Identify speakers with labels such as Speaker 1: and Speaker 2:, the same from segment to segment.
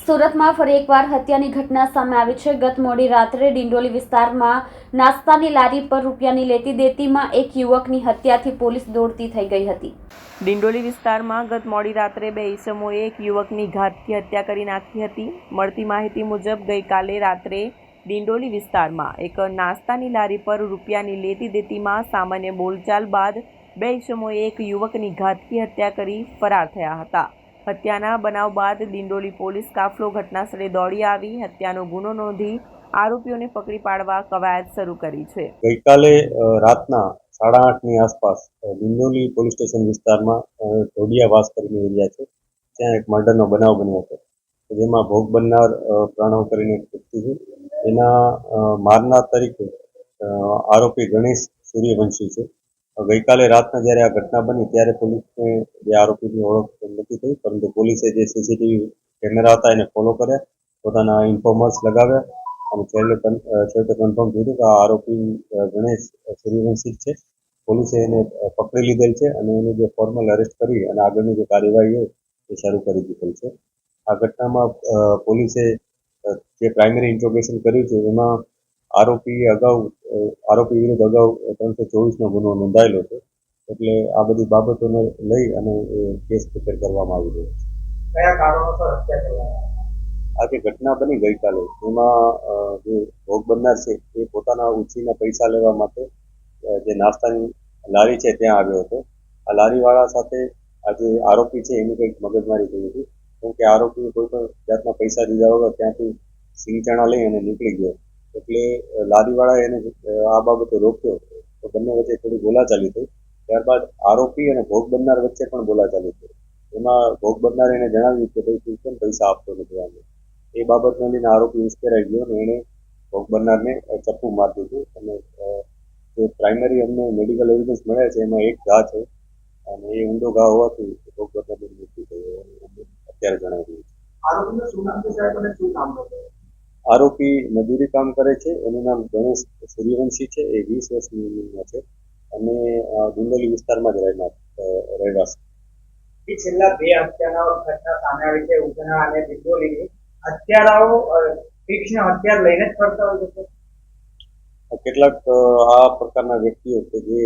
Speaker 1: સુરતમાં ફરી એકવાર હત્યાની ઘટના સામે આવી છે। ગત મોડી રાત્રે ડિંડોલી વિસ્તારમાં નાસ્તાની લારી પર રૂપિયાની લેતી દેતીમાં એક યુવકની હત્યાથી પોલીસ દોડતી થઈ ગઈ હતી।
Speaker 2: ડિંડોલી વિસ્તારમાં ગત મોડી રાત્રે બે ઈસમોએ એક યુવકની ઘાતકી હત્યા કરી નાખી હતી। મળતી માહિતી મુજબ ગઈકાલે રાત્રે ડિંડોલી વિસ્તારમાં એક નાસ્તાની લારી પર રૂપિયાની લેતી દેતીમાં સામાન્ય બોલચાલ બાદ બે ઈસમોએ એક યુવકની ઘાતકી હત્યા કરી ફરાર થયા હતા। હત્યાના બનાવ બાદ ડિંડોલી પોલીસ કાફલો ઘટનાસ્થળે દોડી આવી હત્યાનો ગુનો નોંધી આરોપીઓને પકડી પાડવા કવાયત શરૂ કરી છે।
Speaker 3: ગઈકાલે રાતના 8:30ની આસપાસ ડિંડોલી પોલીસ સ્ટેશન વિસ્તારમાં ઢોડિયાવાસ કરીને એરિયા છે, ત્યાં એક મર્ડરનો બનાવ બન્યો હતો, જેમાં ભોગ બનનાર પ્રણવ કરીને એક વ્યક્તિ છે, એના મારનાર તરીકે આરોપી ગણેશ સૂર્યવંશી છે। ગઈકાલે રાતના જ્યારે આ ઘટના બની ત્યારે પોલીસને જે આરોપીની ઓળખ નથી થઈ, પરંતુ પોલીસે જે સીસીટીવી કેમેરા હતા એને ફોલો કર્યા, પોતાના ઇન્ફોર્મર્સ લગાવ્યા અને છેવટે કન્ફર્મ થયું કે આ આરોપી ગણેશ સૂર્યવંશી છે। પોલીસે એને પકડી લીધેલ છે અને એની જે ફોર્મલ અરેસ્ટ કરી અને આગળની જે કાર્યવાહી હોય એ શરૂ કરી દીધેલ છે। આ ઘટનામાં પોલીસે જે પ્રાઇમરી ઇન્ટ્રોગેશન કર્યું છે એમાં આરોપી વિરુદ્ધ અગાઉ 324નો ગુનો નોંધાયેલો છે, એટલે આ બધી બાબતોને લઈ અને કેસ પ્રિપેર કરવામાં આવી રહ્યો છે।
Speaker 4: કયા કારણોસર હત્યા કરવામાં
Speaker 3: આ જે ઘટના બની ગઈકાલે એમાં જે ભોગ બનનાર છે એ પોતાના ઉછીના પૈસા લેવા માટે જે નાસ્તાની લારી છે ત્યાં આવ્યો હતો। આ લારીવાળા સાથે આ જે આરોપી છે એની કંઈક મગજમારી થઈ હતી, કેમ કે આરોપીએ કોઈ પણ જાતના પૈસા દીધા વગર ત્યાંથી સિંગ ચણા લઈ અને નીકળી ગયો, એટલે લારીવાળાએ એને આ બાબતે રોક્યો તો બંને વચ્ચે થોડી બોલાચાલી થઈ। ત્યારબાદ આરોપી અને ભોગ બનનાર વચ્ચે પણ બોલાચાલી થઈ। એમાં ભોગ બનનારે એને જણાવ્યું કે ભાઈ તું કેમ પૈસા આપતો નથી આને, એ બાબતને લઈને આરોપી ઉશ્કેરાઈ ગયો અને એણે ભોગ બનનારને ચપ્પુ મારી દીધું અને જે પ્રાઇમરી અમને મેડિકલ એવિડન્સ મળ્યા છે એમાં એક ઘા છે અને એ ઊંડો ઘા હોવાથી ભોગ બનનારનું મૃત્યુ થયું અત્યારે જણાવી રહ્યું છે।
Speaker 4: આરોપીનું શું નામ છે સાહેબ અને શું કામ કરે?
Speaker 3: આરોપી મજૂરી કામ કરે છે, એનું નામ ગણેશ સૂર્યવંશી છે, એ 20 વર્ષની ઉંમરનો છે અને ડિંડોલી વિસ્તારમાં જ રહેવાસી।
Speaker 4: છેલ્લા બે હત્યાના ઘટના સામે આવી છે, ઉધના અને ડિંડોલીની। હત્યારાઓ તીક્ષ્ણ હથિયાર લઈને જ કરતા હોય છે।
Speaker 3: કેટલાક આ પ્રકારના વ્યક્તિઓ કે જે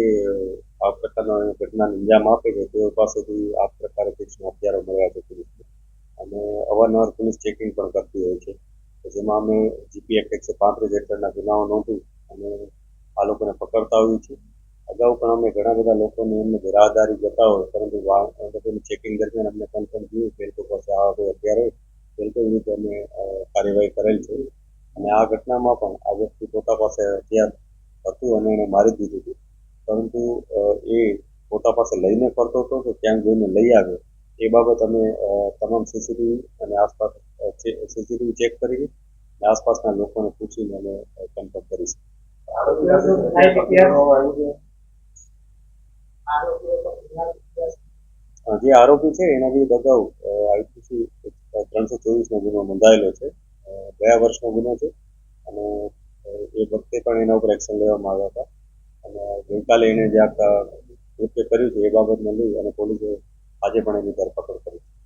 Speaker 3: આ પ્રકારના ઘટનાને અંજામ આપે છે તેઓ પાસેથી આ પ્રકારે તીક્ષ્ણ હથિયારો મળ્યા છે પોલીસને, અને અવારનવાર પોલીસ ચેકિંગ પણ કરતી હોય છે, જેમાં અમે જીપી એક્ટ 135 હેઠળના ગુનાઓ નોંધી અને આ લોકોને પકડતા હોઈએ છીએ। અગાઉ પણ અમે ઘણા બધા લોકોને એમને રાહદારી જતા હોય, પરંતુ લોકોની ચેકિંગ દરમિયાન અમને કન્ફર્મ થયું કે એ લોકો પાસે આ કોઈ હથિયાર હોય તે લોકો વિરુદ્ધ અમે કાર્યવાહી કરેલ છે। અને આ ઘટનામાં પણ આ વ્યક્તિ પોતા પાસે હથિયાર હતું અને એને મારી દીધું હતું, પરંતુ એ પોતા પાસે લઈને ફરતો હતો કે ક્યાંક જોઈને લઈ આવ્યો એ બાબત અમે તમામ સીસીટીવી અને આસપાસ સીસીટીવી ચેક કરી અને આસપાસના લોકોને પૂછીને અમે કન્ફર્મ કરીશું। જે આરોપી છે એના વિરુદ્ધ અગાઉ આઈપીસી 324નો ગુનો નોંધાયેલો છે, ગયા વર્ષનો ગુનો છે અને એ વખતે પણ એના ઉપર એક્શન લેવામાં આવ્યા હતા અને ગઈકાલે એને જે કૃત્ય કર્યું છે એ બાબતને લઈ અને પોલીસે આજે પણ એની ધરપકડ